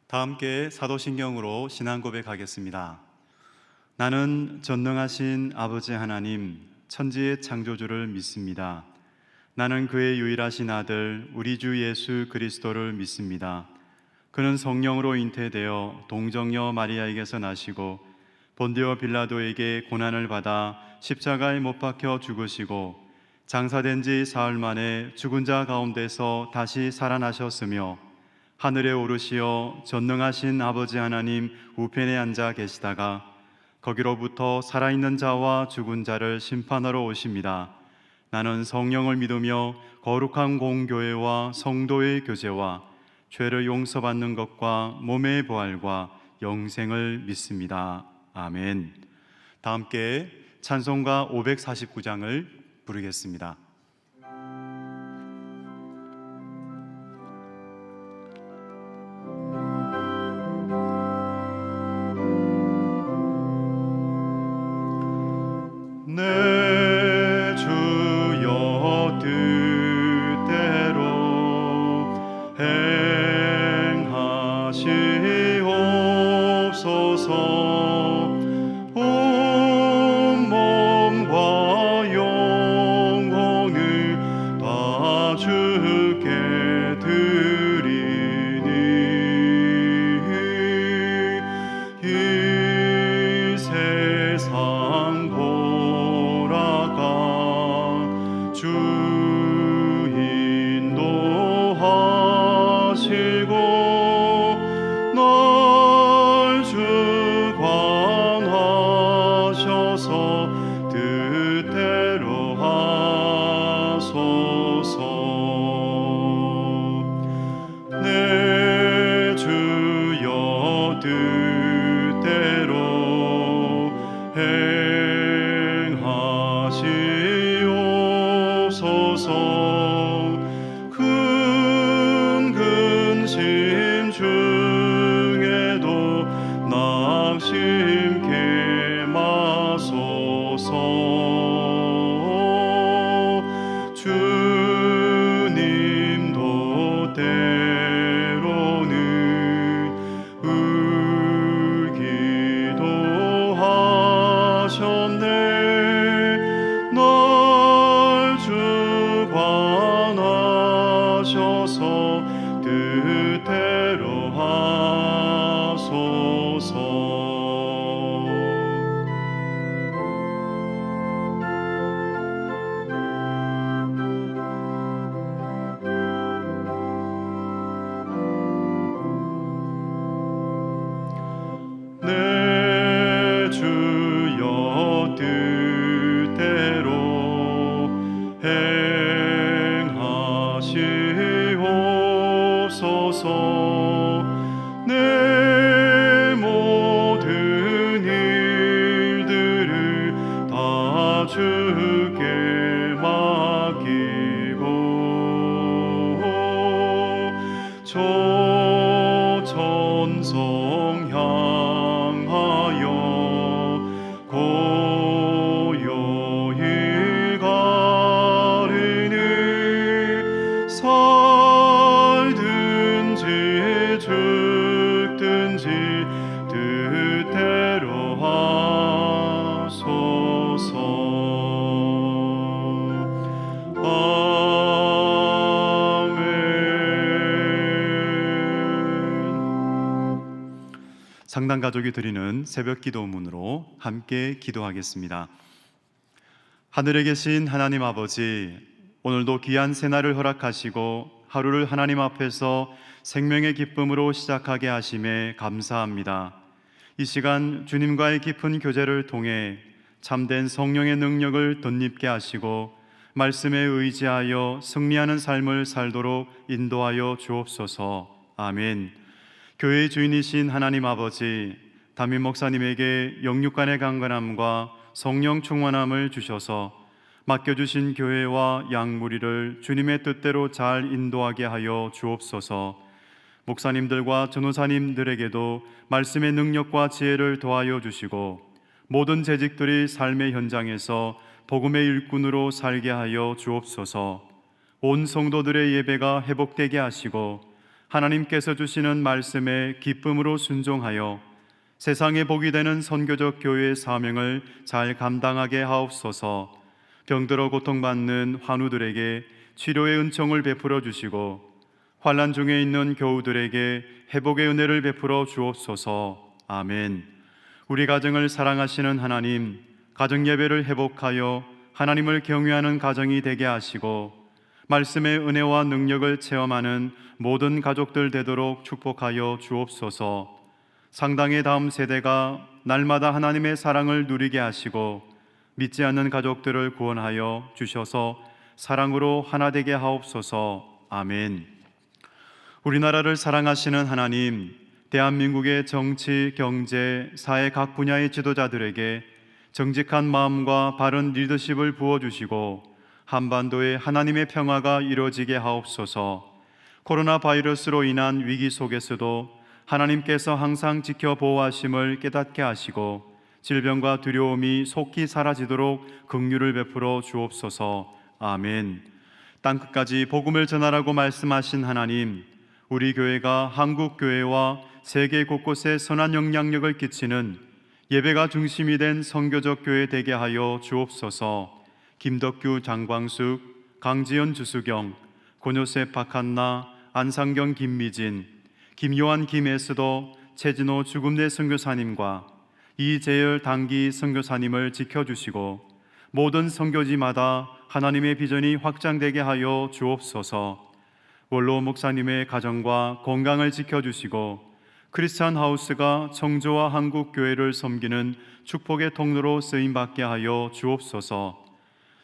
다 함께 사도신경으로 신앙 고백하겠습니다. 나는 전능하신 아버지 하나님, 천지의 창조주를 믿습니다. 나는 그의 유일하신 아들 우리 주 예수 그리스도를 믿습니다. 그는 성령으로 잉태되어 동정녀 마리아에게서 나시고 본디오 빌라도에게 고난을 받아 십자가에 못 박혀 죽으시고 장사된 지 사흘 만에 죽은 자 가운데서 다시 살아나셨으며 하늘에 오르시어 전능하신 아버지 하나님 우편에 앉아 계시다가 거기로부터 살아있는 자와 죽은 자를 심판하러 오십니다. 나는 성령을 믿으며 거룩한 공교회와 성도의 교제와 죄를 용서받는 것과 몸의 부활과 영생을 믿습니다. 아멘. 다 함께 찬송가 549장을 부르겠습니다. 내 주여 뜻대로 행하시옵소서. 온 몸과 영혼을 다 주께 드리니 이 세상 주 인도하시고 날 주관하셔서 뜻대로 하소서. 내 주여 뜻대로 큰 근심 중에도 낙심케 마소서. 주님도 때로는 울기도 하셨네. 주관하셔서 뜻대로 하소서. 내 주여 뜻대로 행하시옵소서. 내 모든 일들을 다 주께 맡기고 저 천성 향하여 고요히 가리니 살든지 죽든지 뜻대로 하소서. 상당 가족이 드리는 새벽 기도문으로 함께 기도하겠습니다. 하늘에 계신 하나님 아버지, 오늘도 귀한 새날을 허락하시고 하루를 하나님 앞에서 생명의 기쁨으로 시작하게 하심에 감사합니다. 이 시간 주님과의 깊은 교제를 통해 참된 성령의 능력을 덧입게 하시고 말씀에 의지하여 승리하는 삶을 살도록 인도하여 주옵소서. 아멘. 교회의 주인이신 하나님 아버지, 담임 목사님에게 영육간의 강건함과 성령 충만함을 주셔서 맡겨주신 교회와 양무리를 주님의 뜻대로 잘 인도하게 하여 주옵소서. 목사님들과 전도사님들에게도 말씀의 능력과 지혜를 더하여 주시고 모든 재직들이 삶의 현장에서 복음의 일꾼으로 살게 하여 주옵소서. 온 성도들의 예배가 회복되게 하시고 하나님께서 주시는 말씀에 기쁨으로 순종하여 세상에 복이 되는 선교적 교회의 사명을 잘 감당하게 하옵소서. 병들어 고통받는 환우들에게 치료의 은총을 베풀어 주시고 환난 중에 있는 교우들에게 회복의 은혜를 베풀어 주옵소서. 아멘. 우리 가정을 사랑하시는 하나님, 가정 예배를 회복하여 하나님을 경외하는 가정이 되게 하시고 말씀의 은혜와 능력을 체험하는 모든 가족들 되도록 축복하여 주옵소서. 상당의 다음 세대가 날마다 하나님의 사랑을 누리게 하시고 믿지 않는 가족들을 구원하여 주셔서 사랑으로 하나 되게 하옵소서. 아멘. 우리나라를 사랑하시는 하나님, 대한민국의 정치, 경제, 사회 각 분야의 지도자들에게 정직한 마음과 바른 리더십을 부어주시고 한반도에 하나님의 평화가 이루어지게 하옵소서. 코로나 바이러스로 인한 위기 속에서도 하나님께서 항상 지켜 보호하심을 깨닫게 하시고 질병과 두려움이 속히 사라지도록 긍휼을 베풀어 주옵소서. 아멘. 땅끝까지 복음을 전하라고 말씀하신 하나님, 우리 교회가 한국 교회와 세계 곳곳에 선한 영향력을 끼치는 예배가 중심이 된 선교적 교회 되게 하여 주옵소서. 김덕규, 장광숙, 강지연, 주수경, 고요셉, 박한나, 안상경, 김미진, 김요한, 김에스더, 최진호, 주금래 선교사님과 이재열, 당기 선교사님을 지켜주시고 모든 선교지마다 하나님의 비전이 확장되게 하여 주옵소서. 원로 목사님의 가정과 건강을 지켜주시고 크리스찬 하우스가 청조와 한국 교회를 섬기는 축복의 통로로 쓰임받게 하여 주옵소서.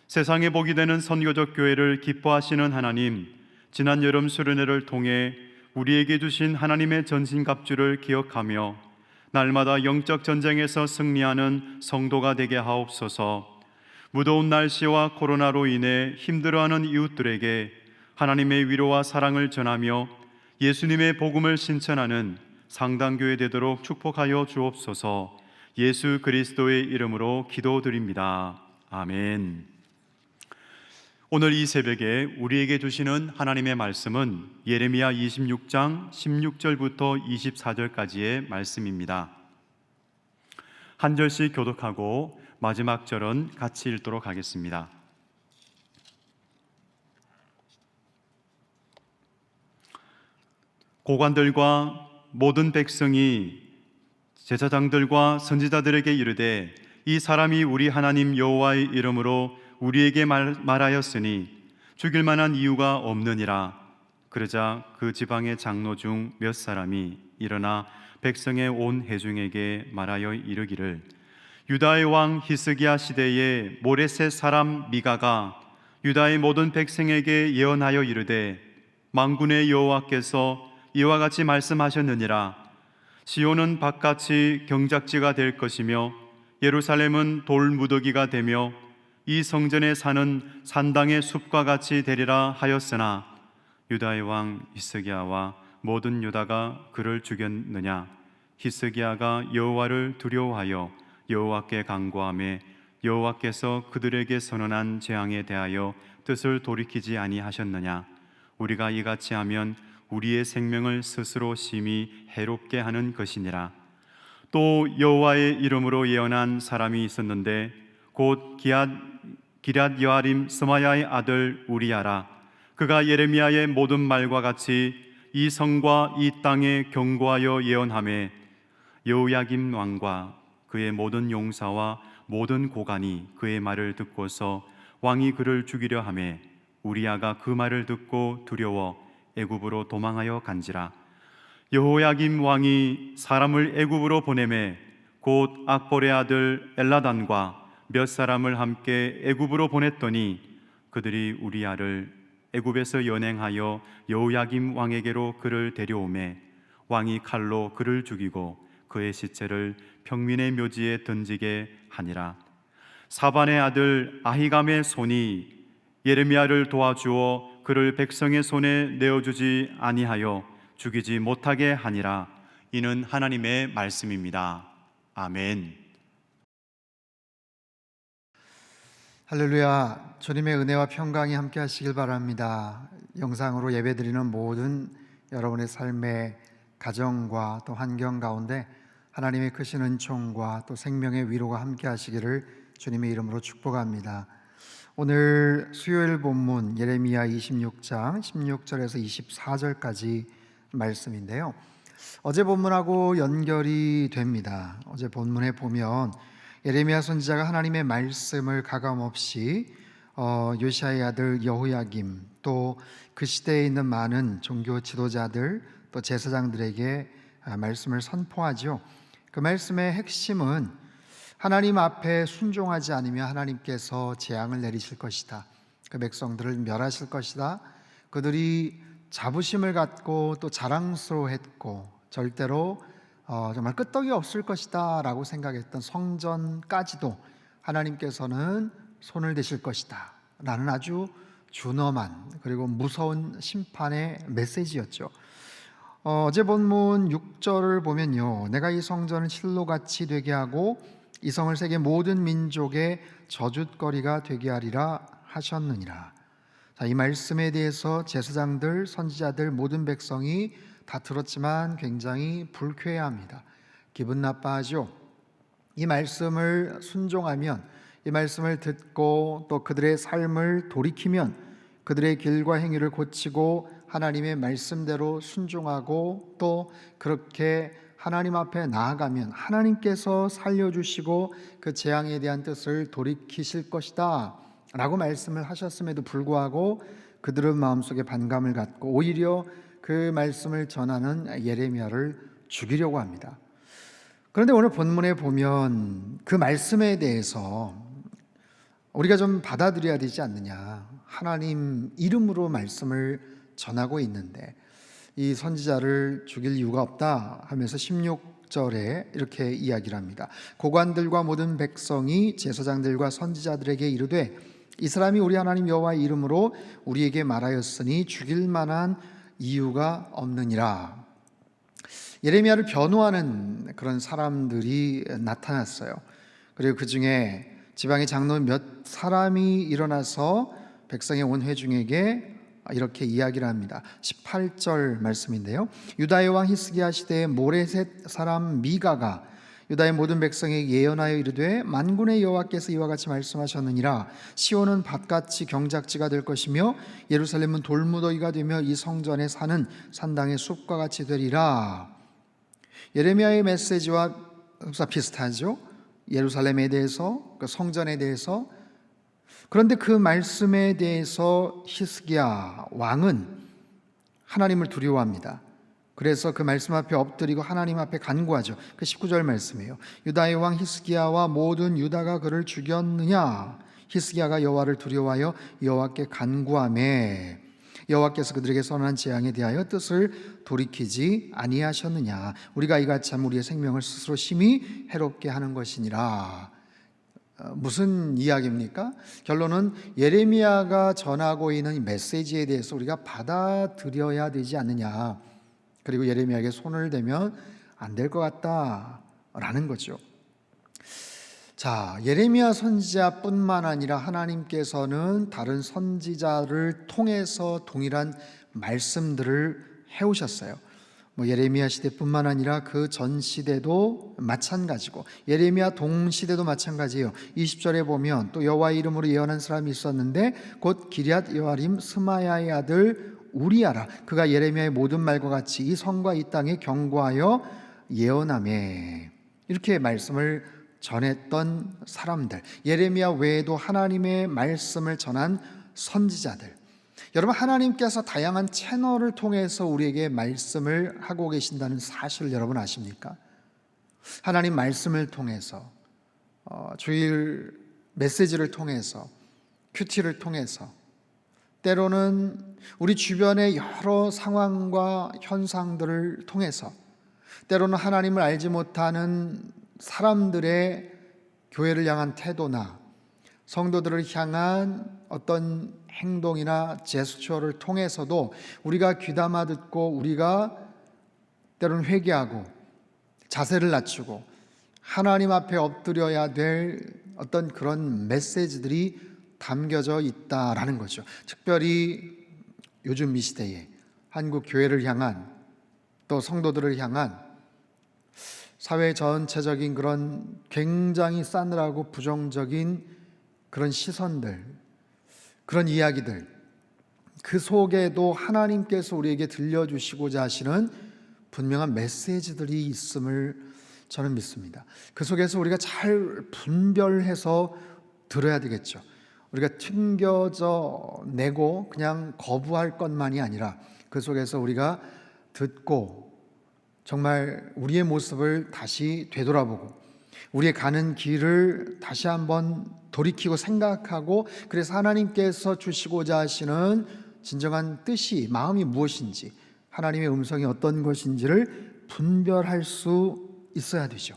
세상에 복이 되는 선교적 교회를 기뻐하시는 하나님, 지난 여름 수련회를 통해 우리에게 주신 하나님의 전신갑주를 기억하며 날마다 영적 전쟁에서 승리하는 성도가 되게 하옵소서. 무더운 날씨와 코로나로 인해 힘들어하는 이웃들에게 하나님의 위로와 사랑을 전하며 예수님의 복음을 신천하는 상당교회 되도록 축복하여 주옵소서. 예수 그리스도의 이름으로 기도드립니다. 아멘. 오늘 이 새벽에 우리에게 주시는 하나님의 말씀은 예레미야 26장 16절부터 24절까지의 말씀입니다. 한 절씩 교독하고 마지막 절은 같이 읽도록 하겠습니다. 고관들과 모든 백성이 제사장들과 선지자들에게 이르되 이 사람이 우리 하나님 여호와의 이름으로 우리에게 말하였으니 죽일 만한 이유가 없느니라. 그러자 그 지방의 장로 중 몇 사람이 일어나 백성의 온 회중에게 말하여 이르기를 유다의 왕 히스기야 시대에 모레셋 사람 미가가 유다의 모든 백성에게 예언하여 이르되 만군의 여호와께서 이와 같이 말씀하셨느니라. 시온은 밭같이 경작지가 될 것이며 예루살렘은 돌무더기가 되며 이 성전에 사는 산당의 숲과 같이 되리라 하였으나 유다의 왕 히스기야와 모든 유다가 그를 죽였느냐. 히스기야가 여호와를 두려워하여 여호와께 간구하며 여호와께서 그들에게 선언한 재앙에 대하여 뜻을 돌이키지 아니하셨느냐. 우리가 이같이 하면 우리의 생명을 스스로 심히 해롭게 하는 것이니라. 또 여호와의 이름으로 예언한 사람이 있었는데 곧 기럇 여아림 스마야의 아들 우리야라. 그가 예레미야의 모든 말과 같이 이 성과 이 땅에 경고하여 예언하며 여호야김 왕과 그의 모든 용사와 모든 고관이 그의 말을 듣고서 왕이 그를 죽이려 하매 우리야가 그 말을 듣고 두려워 애굽으로 도망하여 간지라. 여호야김 왕이 사람을 애굽으로 보내매 곧 악볼의 아들 엘라단과 몇 사람을 함께 애굽으로 보냈더니 그들이 우리야를 애굽에서 연행하여 여호야김 왕에게로 그를 데려오매 왕이 칼로 그를 죽이고 그의 시체를 평민의 묘지에 던지게 하니라. 사반의 아들 아히감의 손이 예레미야를 도와주어 그를 백성의 손에 내어주지 아니하여 죽이지 못하게 하니라. 이는 하나님의 말씀입니다. 아멘. 할렐루야. 주님의 은혜와 평강이 함께 하시길 바랍니다. 영상으로 예배드리는 모든 여러분의 삶의 가정과 또 환경 가운데 하나님의 크신 은총과 또 생명의 위로가 함께 하시기를 주님의 이름으로 축복합니다. 오늘 수요일 본문 예레미야 26장 16절에서 24절까지 말씀인데요, 어제 본문하고 연결이 됩니다. 어제 본문에 보면 예레미야 선지자가 하나님의 말씀을 가감없이 요시야의 아들 여호야김, 또 그 시대에 있는 많은 종교 지도자들, 또 제사장들에게 말씀을 선포하죠. 그 말씀의 핵심은 하나님 앞에 순종하지 않으면 하나님께서 재앙을 내리실 것이다, 그 백성들을 멸하실 것이다, 그들이 자부심을 갖고 또 자랑스러워했고 절대로 정말 끄떡이 없을 것이다 라고 생각했던 성전까지도 하나님께서는 손을 대실 것이다 라는 아주 준엄한 그리고 무서운 심판의 메시지였죠. 어제 본문 6절을 보면요, 내가 이 성전을 실로같이 되게 하고 이 성을 세계 모든 민족의 저주거리가 되게 하리라 하셨느니라. 자, 이 말씀에 대해서 제사장들, 선지자들, 모든 백성이 다 들었지만 굉장히 불쾌해합니다. 기분 나빠하죠. 이 말씀을 순종하면, 이 말씀을 듣고 또 그들의 삶을 돌이키면, 그들의 길과 행위를 고치고 하나님의 말씀대로 순종하고 또 그렇게 하나님 앞에 나아가면 하나님께서 살려주시고 그 재앙에 대한 뜻을 돌이키실 것이다 라고 말씀을 하셨음에도 불구하고 그들은 마음속에 반감을 갖고 오히려 그 말씀을 전하는 예레미야를 죽이려고 합니다. 그런데 오늘 본문에 보면 그 말씀에 대해서 우리가 좀 받아들여야 되지 않느냐, 하나님 이름으로 말씀을 전하고 있는데 이 선지자를 죽일 이유가 없다 하면서 16절에 이렇게 이야기를 합니다. 고관들과 모든 백성이 제사장들과 선지자들에게 이르되 이 사람이 우리 하나님 여호와의 이름으로 우리에게 말하였으니 죽일 만한 이유가 없느니라. 예레미야를 변호하는 그런 사람들이 나타났어요. 그리고 그 중에 지방의 장로 몇 사람이 일어나서 백성의 온 회중에게 이렇게 이야기를 합니다. 18절 말씀인데요, 유다의 왕 히스기야 시대에 모레셋 사람 미가가 유다의 모든 백성에게 예언하여 이르되 만군의 여호와께서 이와 같이 말씀하셨느니라. 시온은 밭같이 경작지가 될 것이며 예루살렘은 돌무더기가 되며 이 성전에 사는 산당의 숲과 같이 되리라. 예레미야의 메시지와 비슷하죠. 예루살렘에 대해서, 그 성전에 대해서. 그런데 그 말씀에 대해서 히스기야 왕은 하나님을 두려워합니다. 그래서 그 말씀 앞에 엎드리고 하나님 앞에 간구하죠. 그 19절 말씀이에요. 유다의 왕 히스기야와 모든 유다가 그를 죽였느냐? 히스기야가 여호와를 두려워하여 여호와께 간구하매 여호와께서 그들에게 선언한 재앙에 대하여 뜻을 돌이키지 아니하셨느냐? 우리가 이같이 하면 우리의 생명을 스스로 심히 해롭게 하는 것이니라. 무슨 이야기입니까? 결론은 예레미야가 전하고 있는 이 메시지에 대해서 우리가 받아들여야 되지 않느냐, 그리고 예레미야에게 손을 대면 안 될 것 같다라는 거죠. 자, 예레미야 선지자뿐만 아니라 하나님께서는 다른 선지자를 통해서 동일한 말씀들을 해오셨어요. 예레미야 시대뿐만 아니라 그 전 시대도 마찬가지고 예레미야 동시대도 마찬가지예요. 20절에 보면 또 여호와의 이름으로 예언한 사람이 있었는데 곧 기럇 여아림 스마야의 아들 우리야라. 그가 예레미야의 모든 말과 같이 이 성과 이 땅에 경고하여 예언하매. 이렇게 말씀을 전했던 사람들, 예레미야 외에도 하나님의 말씀을 전한 선지자들. 여러분, 하나님께서 다양한 채널을 통해서 우리에게 말씀을 하고 계신다는 사실을 여러분 아십니까? 하나님 말씀을 통해서, 주일 메시지를 통해서, 큐티를 통해서, 때로는 우리 주변의 여러 상황과 현상들을 통해서, 때로는 하나님을 알지 못하는 사람들의 교회를 향한 태도나 성도들을 향한 어떤 행동이나 제스처를 통해서도 우리가 귀담아 듣고 우리가 때로는 회개하고 자세를 낮추고 하나님 앞에 엎드려야 될 어떤 그런 메시지들이 담겨져 있다라는 거죠. 특별히 요즘 이 시대에 한국 교회를 향한, 또 성도들을 향한 사회 전체적인 그런 굉장히 싸늘하고 부정적인 그런 시선들, 그런 이야기들, 그 속에도 하나님께서 우리에게 들려주시고자 하시는 분명한 메시지들이 있음을 저는 믿습니다. 그 속에서 우리가 잘 분별해서 들어야 되겠죠. 우리가 튕겨져 내고 그냥 거부할 것만이 아니라 그 속에서 우리가 듣고 정말 우리의 모습을 다시 되돌아보고 우리의 가는 길을 다시 한번 돌이키고 생각하고, 그래서 하나님께서 주시고자 하시는 진정한 뜻이, 마음이 무엇인지, 하나님의 음성이 어떤 것인지를 분별할 수 있어야 되죠.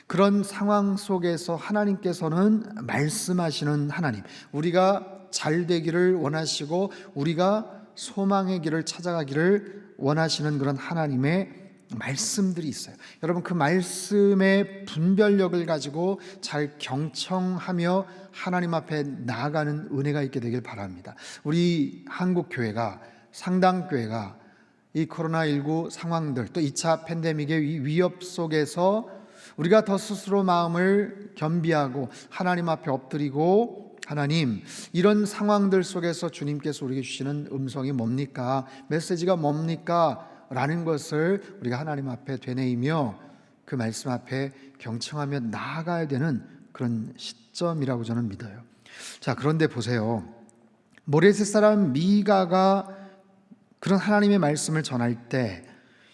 그런 상황 속에서 하나님께서는 말씀하시는 하나님, 우리가 잘 되기를 원하시고 우리가 소망의 길을 찾아가기를 원하시는 그런 하나님의 말씀들이 있어요. 여러분, 그 말씀의 분별력을 가지고 잘 경청하며 하나님 앞에 나아가는 은혜가 있게 되길 바랍니다. 우리 한국 교회가, 상당교회가 이 코로나19 상황들, 또 2차 팬데믹의 위협 속에서 우리가 더 스스로 마음을 겸비하고 하나님 앞에 엎드리고, 하나님, 이런 상황들 속에서 주님께서 우리에게 주시는 음성이 뭡니까? 메시지가 뭡니까? 라는 것을 우리가 하나님 앞에 되뇌이며 그 말씀 앞에 경청하며 나아가야 되는 그런 시점이라고 저는 믿어요. 자, 그런데 보세요. 모레셋 사람 미가가 그런 하나님의 말씀을 전할 때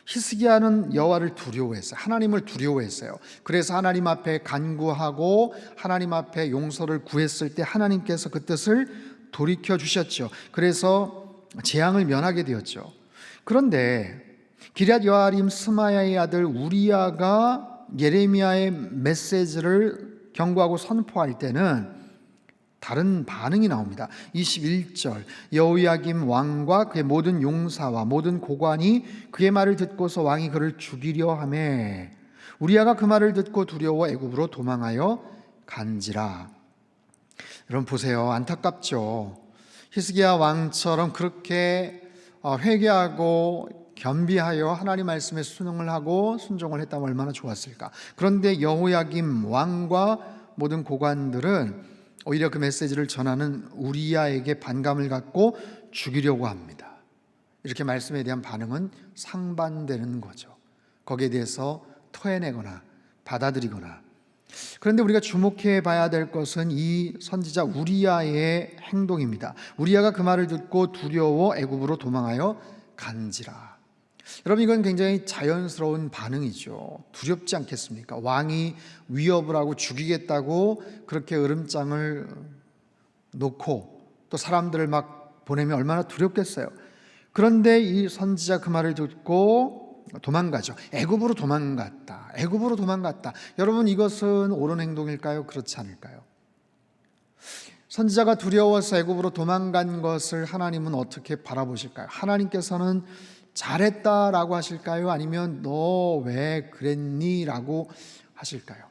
히스기야는 여호와를 두려워했어요. 하나님을 두려워했어요. 그래서 하나님 앞에 간구하고 하나님 앞에 용서를 구했을 때 하나님께서 그 뜻을 돌이켜 주셨죠. 그래서 재앙을 면하게 되었죠. 그런데 기럇 여아림 스마야의 아들 우리야가 예레미야의 메시지를 경고하고 선포할 때는 다른 반응이 나옵니다. 21절, 여호야김 왕과 그의 모든 용사와 모든 고관이 그의 말을 듣고서 왕이 그를 죽이려 하매 우리야가 그 말을 듣고 두려워 애굽으로 도망하여 간지라. 여러분 보세요. 안타깝죠. 히스기야 왕처럼 그렇게 회개하고 겸비하여 하나님 말씀에 순응을 하고 순종을 했다면 얼마나 좋았을까. 그런데 여호야김 왕과 모든 고관들은 오히려 그 메시지를 전하는 우리야에게 반감을 갖고 죽이려고 합니다. 이렇게 말씀에 대한 반응은 상반되는 거죠. 거기에 대해서 토해내거나 받아들이거나. 그런데 우리가 주목해 봐야 될 것은 이 선지자 우리야의 행동입니다. 우리야가 그 말을 듣고 두려워 애굽으로 도망하여 간지라. 여러분, 이건 굉장히 자연스러운 반응이죠. 두렵지 않겠습니까? 왕이 위협을 하고 죽이겠다고 그렇게 으름장을 놓고 또 사람들을 막 보내면 얼마나 두렵겠어요. 그런데 이 선지자 그 말을 듣고 도망가죠. 애굽으로 도망갔다. 애굽으로 도망갔다. 여러분, 이것은 옳은 행동일까요? 그렇지 않을까요? 선지자가 두려워서 애굽으로 도망간 것을 하나님은 어떻게 바라보실까요? 하나님께서는 잘했다라고 하실까요? 아니면 너 왜 그랬니? 라고 하실까요?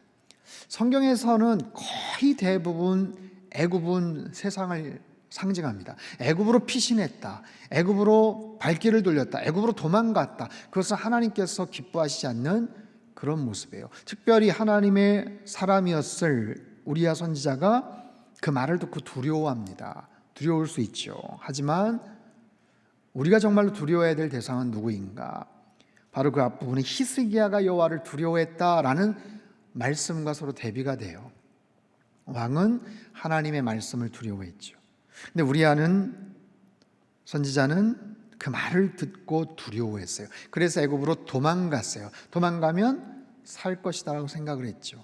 성경에서는 거의 대부분 애굽은 세상을 상징합니다. 애굽으로 피신했다, 애굽으로 발길을 돌렸다, 애굽으로 도망갔다. 그것은 하나님께서 기뻐하시지 않는 그런 모습이에요. 특별히 하나님의 사람이었을 우리야 선지자가 그 말을 듣고 두려워합니다. 두려울 수 있죠. 하지만 우리가 정말로 두려워해야 될 대상은 누구인가? 바로 그 앞부분에 히스기야가 여호와를 두려워했다라는 말씀과 서로 대비가 돼요. 왕은 하나님의 말씀을 두려워했죠. 근데 우리야는, 선지자는 그 말을 듣고 두려워했어요. 그래서 애굽으로 도망갔어요. 도망가면 살 것이다라고 생각을 했죠.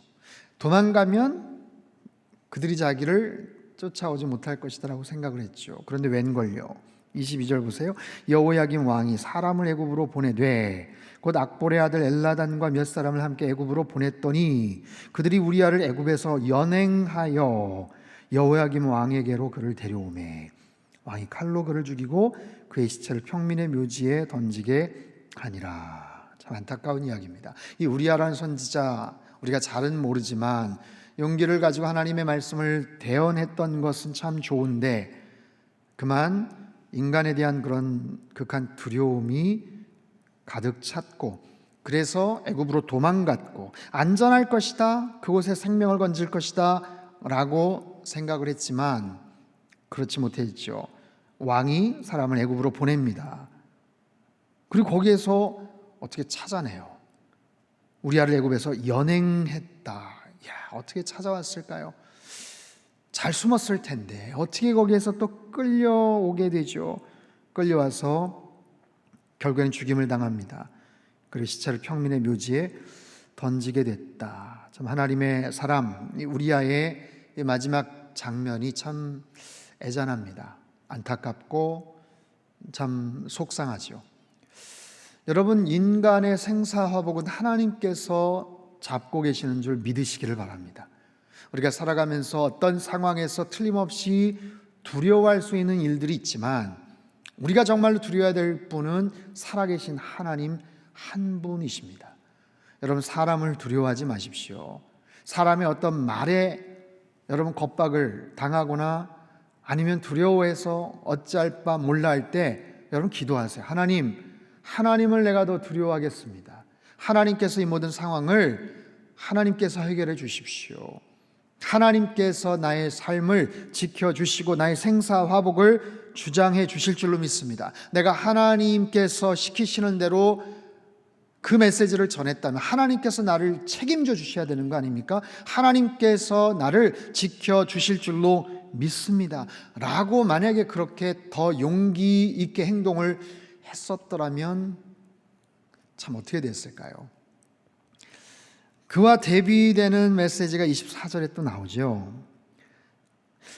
도망가면 그들이 자기를 쫓아오지 못할 것이다라고 생각을 했죠. 그런데 웬걸요? 22절 보세요. 여호야김 왕이 사람을 애굽으로 보내되 곧 악볼의 아들 엘라단과 몇 사람을 함께 애굽으로 보냈더니 그들이 우리야를 애굽에서 연행하여 여호야김 왕에게로 그를 데려오매 왕이 칼로 그를 죽이고 그의 시체를 평민의 묘지에 던지게 하니라. 참 안타까운 이야기입니다. 이 우리야라는 선지자, 우리가 잘은 모르지만 용기를 가지고 하나님의 말씀을 대언했던 것은 참 좋은데 그만 인간에 대한 그런 극한 두려움이 가득 찼고, 그래서 애굽으로 도망갔고 안전할 것이다, 그곳에 생명을 건질 것이다 라고 생각을 했지만 그렇지 못했죠. 왕이 사람을 애굽으로 보냅니다. 그리고 거기에서 어떻게 찾아내요? 우리아를 애굽에서 연행했다. 야, 어떻게 찾아왔을까요? 잘 숨었을 텐데 어떻게 거기에서 또 끌려오게 되죠? 끌려와서 결국에는 죽임을 당합니다. 그리고 시체를 평민의 묘지에 던지게 됐다. 참 하나님의 사람 우리아의 마지막 장면이 참 애잔합니다. 안타깝고 참 속상하죠. 여러분, 인간의 생사화복은 하나님께서 잡고 계시는 줄 믿으시기를 바랍니다. 우리가 살아가면서 어떤 상황에서 틀림없이 두려워할 수 있는 일들이 있지만 우리가 정말로 두려워야 될 분은 살아계신 하나님 한 분이십니다. 여러분, 사람을 두려워하지 마십시오. 사람의 어떤 말에 여러분 겁박을 당하거나 아니면 두려워해서 어찌할 바 몰라 할 때 여러분 기도하세요. 하나님을 내가 더 두려워하겠습니다. 하나님께서 이 모든 상황을 하나님께서 해결해 주십시오. 하나님께서 나의 삶을 지켜주시고 나의 생사화복을 주장해 주실 줄로 믿습니다. 내가 하나님께서 시키시는 대로 그 메시지를 전했다면 하나님께서 나를 책임져 주셔야 되는 거 아닙니까? 하나님께서 나를 지켜주실 줄로 믿습니다 라고 만약에 그렇게 더 용기 있게 행동을 했었더라면 참 어떻게 됐을까요? 그와 대비되는 메시지가 24절에 또 나오죠.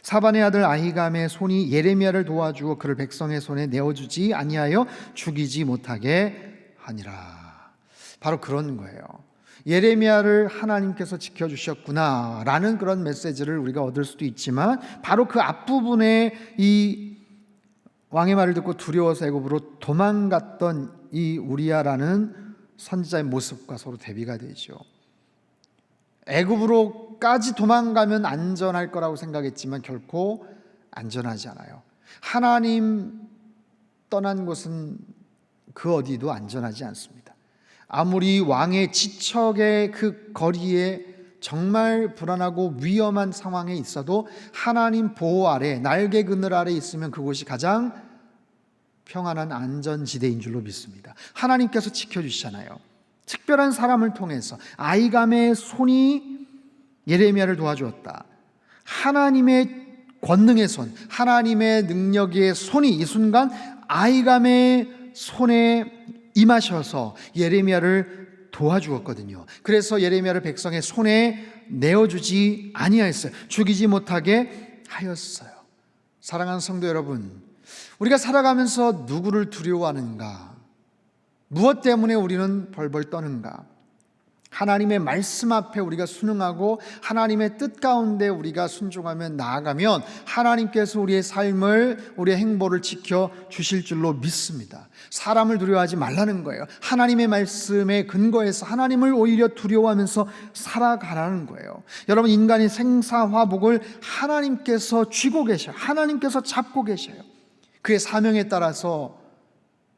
사반의 아들 아히감의 손이 예레미야를 도와주어 그를 백성의 손에 내어주지 아니하여 죽이지 못하게 하니라. 바로 그런 거예요. 예레미야를 하나님께서 지켜주셨구나 라는 그런 메시지를 우리가 얻을 수도 있지만 바로 그 앞부분에 이 왕의 말을 듣고 두려워서 애굽으로 도망갔던 이 우리아라는 선지자의 모습과 서로 대비가 되죠. 애굽으로까지 도망가면 안전할 거라고 생각했지만 결코 안전하지 않아요. 하나님 떠난 곳은 그 어디도 안전하지 않습니다. 아무리 왕의 지척의 그 거리에 정말 불안하고 위험한 상황에 있어도 하나님 보호 아래, 날개 그늘 아래 있으면 그곳이 가장 평안한 안전지대인 줄로 믿습니다. 하나님께서 지켜주시잖아요. 특별한 사람을 통해서 아히감의 손이 예레미야를 도와주었다. 하나님의 권능의 손, 하나님의 능력의 손이 이 순간 아히감의 손에 임하셔서 예레미야를 도와주었거든요. 그래서 예레미야를 백성의 손에 내어주지 아니하였어요. 죽이지 못하게 하였어요. 사랑하는 성도 여러분, 우리가 살아가면서 누구를 두려워하는가? 무엇 때문에 우리는 벌벌 떠는가? 하나님의 말씀 앞에 우리가 순응하고 하나님의 뜻 가운데 우리가 순종하며 나아가면 하나님께서 우리의 삶을, 우리의 행보를 지켜주실 줄로 믿습니다. 사람을 두려워하지 말라는 거예요. 하나님의 말씀에 근거해서 하나님을 오히려 두려워하면서 살아가라는 거예요. 여러분, 인간의 생사화복을 하나님께서 쥐고 계셔요. 하나님께서 잡고 계셔요. 그의 사명에 따라서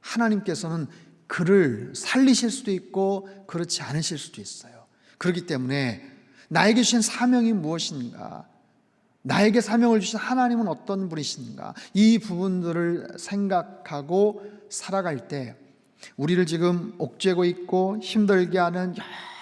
하나님께서는 그를 살리실 수도 있고 그렇지 않으실 수도 있어요. 그렇기 때문에 나에게 주신 사명이 무엇인가, 나에게 사명을 주신 하나님은 어떤 분이신가, 이 부분들을 생각하고 살아갈 때 우리를 지금 옥죄고 있고 힘들게 하는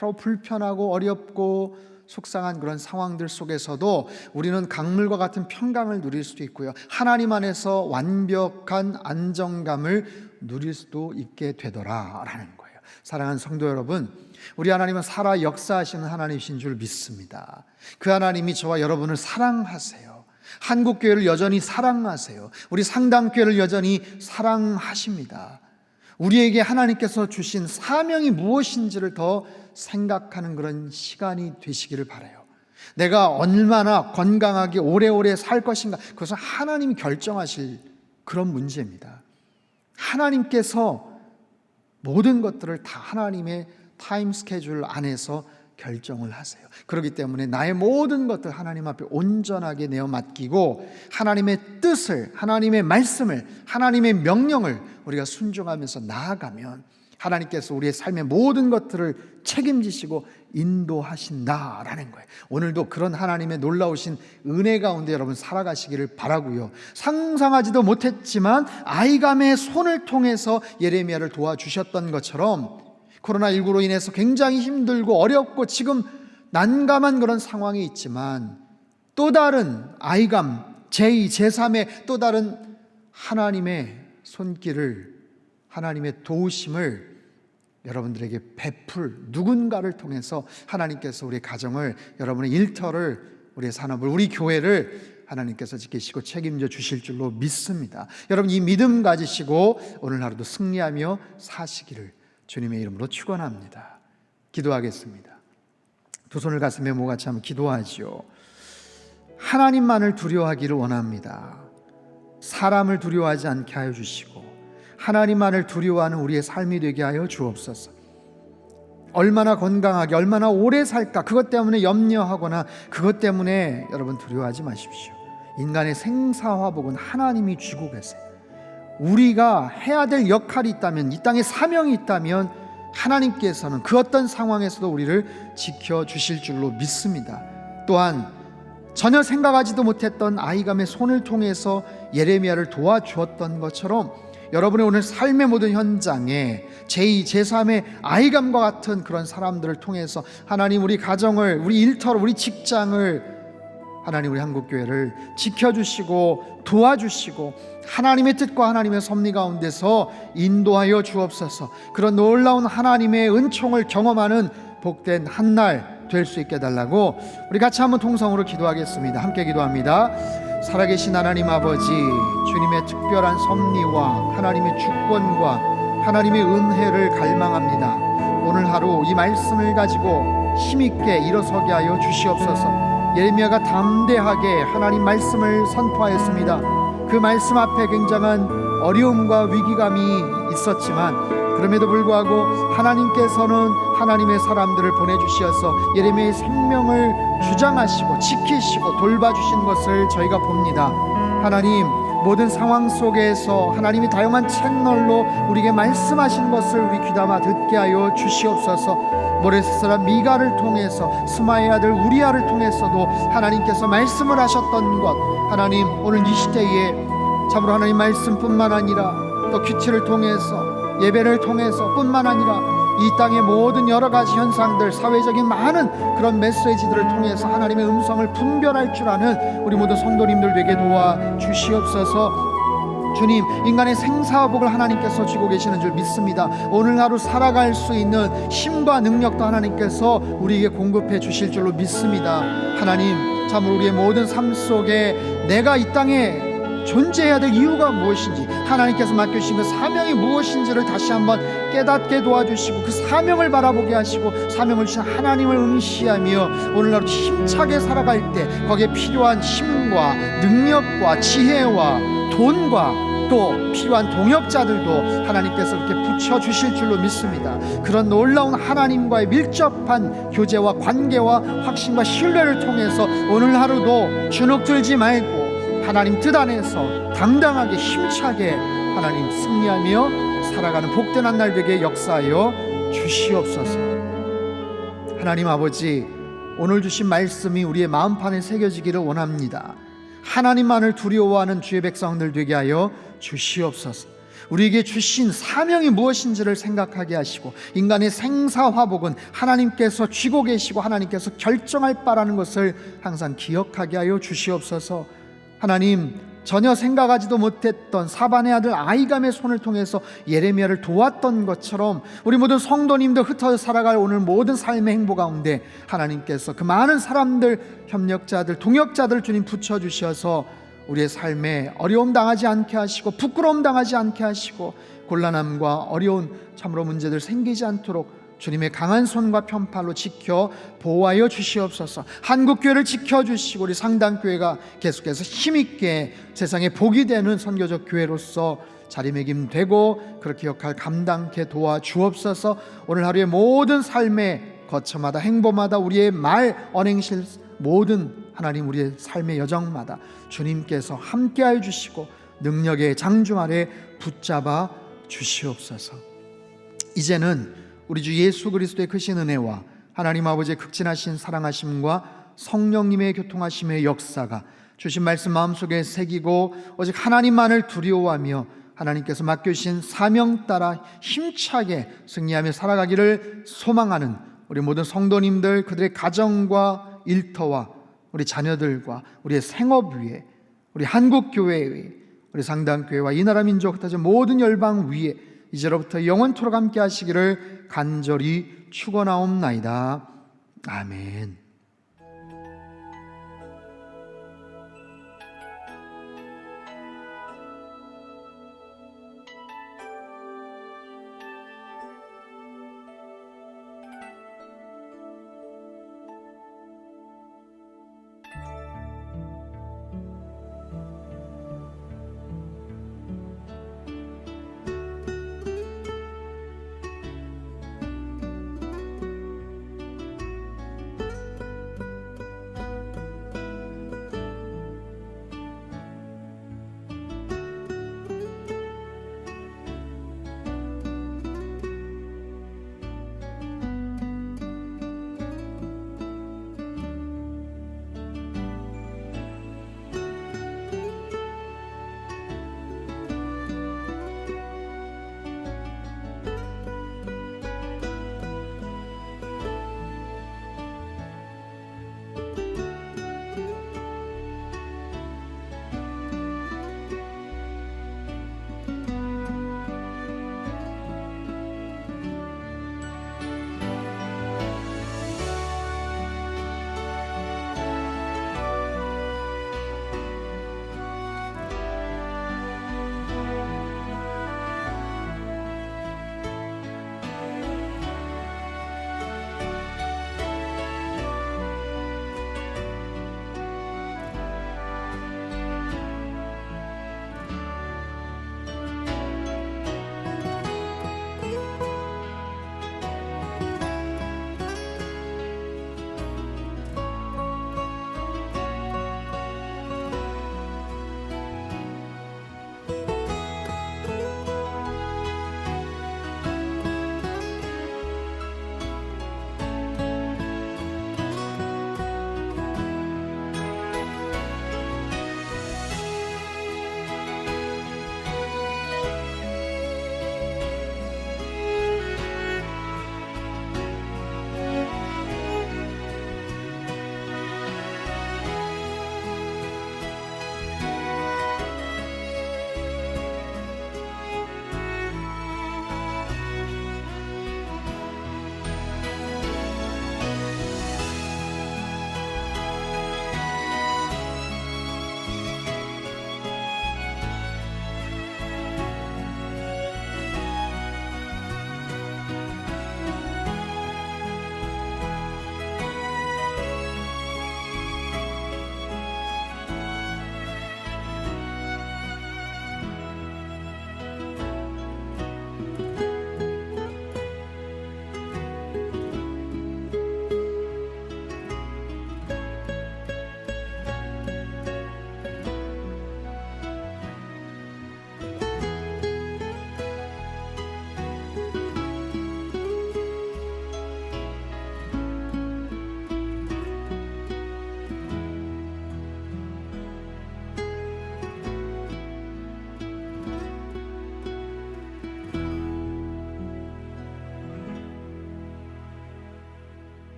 여러 불편하고 어렵고 속상한 그런 상황들 속에서도 우리는 강물과 같은 평강을 누릴 수도 있고요, 하나님 안에서 완벽한 안정감을 누릴 수도 있게 되더라라는 거예요. 사랑하는 성도 여러분, 우리 하나님은 살아 역사하시는 하나님이신 줄 믿습니다. 그 하나님이 저와 여러분을 사랑하세요. 한국교회를 여전히 사랑하세요. 우리 상담교회를 여전히 사랑하십니다. 우리에게 하나님께서 주신 사명이 무엇인지를 더 생각하는 그런 시간이 되시기를 바라요. 내가 얼마나 건강하게 오래오래 살 것인가, 그것은 하나님이 결정하실 그런 문제입니다. 하나님께서 모든 것들을 다 하나님의 타임 스케줄 안에서 결정을 하세요. 그렇기 때문에 나의 모든 것들 하나님 앞에 온전하게 내어 맡기고 하나님의 뜻을, 하나님의 말씀을, 하나님의 명령을 우리가 순종하면서 나아가면 하나님께서 우리의 삶의 모든 것들을 책임지시고 인도하신다라는 거예요. 오늘도 그런 하나님의 놀라우신 은혜 가운데 여러분 살아가시기를 바라고요. 상상하지도 못했지만 아이감의 손을 통해서 예레미야를 도와주셨던 것처럼 코로나19로 인해서 굉장히 힘들고 어렵고 지금 난감한 그런 상황이 있지만 또 다른 아이감 제2, 제3의 또 다른 하나님의 손길을, 하나님의 도우심을 여러분들에게 베풀 누군가를 통해서 하나님께서 우리 가정을, 여러분의 일터를, 우리의 산업을, 우리 교회를 하나님께서 지키시고 책임져 주실 줄로 믿습니다. 여러분 이 믿음 가지시고 오늘 하루도 승리하며 사시기를 주님의 이름으로 축원합니다. 기도하겠습니다. 두 손을 가슴에 모아같이 한번 기도하지요. 하나님만을 두려워하기를 원합니다. 사람을 두려워하지 않게 하여 주시고 하나님만을 두려워하는 우리의 삶이 되게 하여 주옵소서. 얼마나 건강하게, 얼마나 오래 살까 그것 때문에 염려하거나 그것 때문에 여러분 두려워하지 마십시오. 인간의 생사화복은 하나님이 쥐고 계세요. 우리가 해야 될 역할이 있다면, 이 땅에 사명이 있다면 하나님께서는 그 어떤 상황에서도 우리를 지켜주실 줄로 믿습니다. 또한 전혀 생각하지도 못했던 아이감의 손을 통해서 예레미야를 도와주었던 것처럼 여러분의 오늘 삶의 모든 현장에 제2, 제3의 아이감과 같은 그런 사람들을 통해서 하나님 우리 가정을, 우리 일터를, 우리 직장을, 하나님 우리 한국교회를 지켜주시고 도와주시고 하나님의 뜻과 하나님의 섭리 가운데서 인도하여 주옵소서. 그런 놀라운 하나님의 은총을 경험하는 복된 한날 될 수 있게 해달라고 우리 같이 한번 통성으로 기도하겠습니다. 함께 기도합니다. 살아계신 하나님 아버지, 주님의 특별한 섭리와 하나님의 주권과 하나님의 은혜를 갈망합니다. 오늘 하루 이 말씀을 가지고 힘있게 일어서게 하여 주시옵소서. 예레미야가 담대하게 하나님 말씀을 선포하였습니다. 그 말씀 앞에 굉장한 어려움과 위기감이 있었지만 그럼에도 불구하고 하나님께서는 하나님의 사람들을 보내주셔서 예레미야의 생명을 주장하시고 지키시고 돌봐주신 것을 저희가 봅니다. 하나님, 모든 상황 속에서 하나님이 다양한 채널로 우리에게 말씀하시는 것을 우리 귀담아 듣게 하여 주시옵소서. 모레스 사람 미가를 통해서, 스마의 아들 우리아를 통해서도 하나님께서 말씀을 하셨던 것, 하나님 오늘 이 시대에 참으로 하나님 말씀뿐만 아니라 또 큐티를 통해서, 예배를 통해서 뿐만 아니라 이 땅의 모든 여러 가지 현상들, 사회적인 많은 그런 메시지들을 통해서 하나님의 음성을 분별할 줄 아는 우리 모든 성도님들 되게 도와주시옵소서. 주님, 인간의 생사화복을 하나님께서 쥐고 계시는 줄 믿습니다. 오늘 하루 살아갈 수 있는 힘과 능력도 하나님께서 우리에게 공급해 주실 줄로 믿습니다. 하나님, 참 우리의 모든 삶 속에 내가 이 땅에 존재해야 될 이유가 무엇인지, 하나님께서 맡겨주신 그 사명이 무엇인지를 다시 한번 깨닫게 도와주시고 그 사명을 바라보게 하시고 사명을 주신 하나님을 응시하며 오늘 하루 힘차게 살아갈 때 거기에 필요한 힘과 능력과 지혜와 돈과 또 필요한 동역자들도 하나님께서 그렇게 붙여주실 줄로 믿습니다. 그런 놀라운 하나님과의 밀접한 교제와 관계와 확신과 신뢰를 통해서 오늘 하루도 주눅 들지 말고 하나님 뜻 안에서 당당하게 힘차게 하나님 승리하며 살아가는 복된 한 날 되게 역사하여 주시옵소서. 하나님 아버지, 오늘 주신 말씀이 우리의 마음판에 새겨지기를 원합니다. 하나님만을 두려워하는 주의 백성들 되게 하여 주시옵소서. 우리에게 주신 사명이 무엇인지를 생각하게 하시고 인간의 생사화복은 하나님께서 쥐고 계시고 하나님께서 결정할 바라는 것을 항상 기억하게 하여 주시옵소서. 하나님, 전혀 생각하지도 못했던 사반의 아들 아이감의 손을 통해서 예레미야를 도왔던 것처럼 우리 모든 성도님들 흩어져 살아갈 오늘 모든 삶의 행보 가운데 하나님께서 그 많은 사람들, 협력자들, 동역자들 주님 붙여주셔서 우리의 삶에 어려움 당하지 않게 하시고 부끄러움 당하지 않게 하시고 곤란함과 어려운 참으로 문제들 생기지 않도록 주님의 강한 손과 편팔로 지켜 보호하여 주시옵소서. 한국교회를 지켜주시고 우리 상당교회가 계속해서 힘있게 세상에 복이 되는 선교적 교회로서 자리매김되고 그렇게 역할 감당케 도와주옵소서. 오늘 하루의 모든 삶에 거처마다 행보마다 우리의 말 언행실 모든 하나님 우리의 삶의 여정마다 주님께서 함께하여 주시고 능력의 장중 아래 붙잡아 주시옵소서. 이제는 우리 주 예수 그리스도의 크신 은혜와 하나님 아버지의 극진하신 사랑하심과 성령님의 교통하심의 역사가 주신 말씀 마음속에 새기고 오직 하나님만을 두려워하며 하나님께서 맡겨주신 사명 따라 힘차게 승리하며 살아가기를 소망하는 우리 모든 성도님들, 그들의 가정과 일터와 우리 자녀들과 우리의 생업 위에, 우리 한국교회 위에, 우리 상당교회와 이 나라 민족 흩어진 모든 열방 위에 이제로부터 영원토록 함께 하시기를 간절히 축원하옵나이다. 아멘.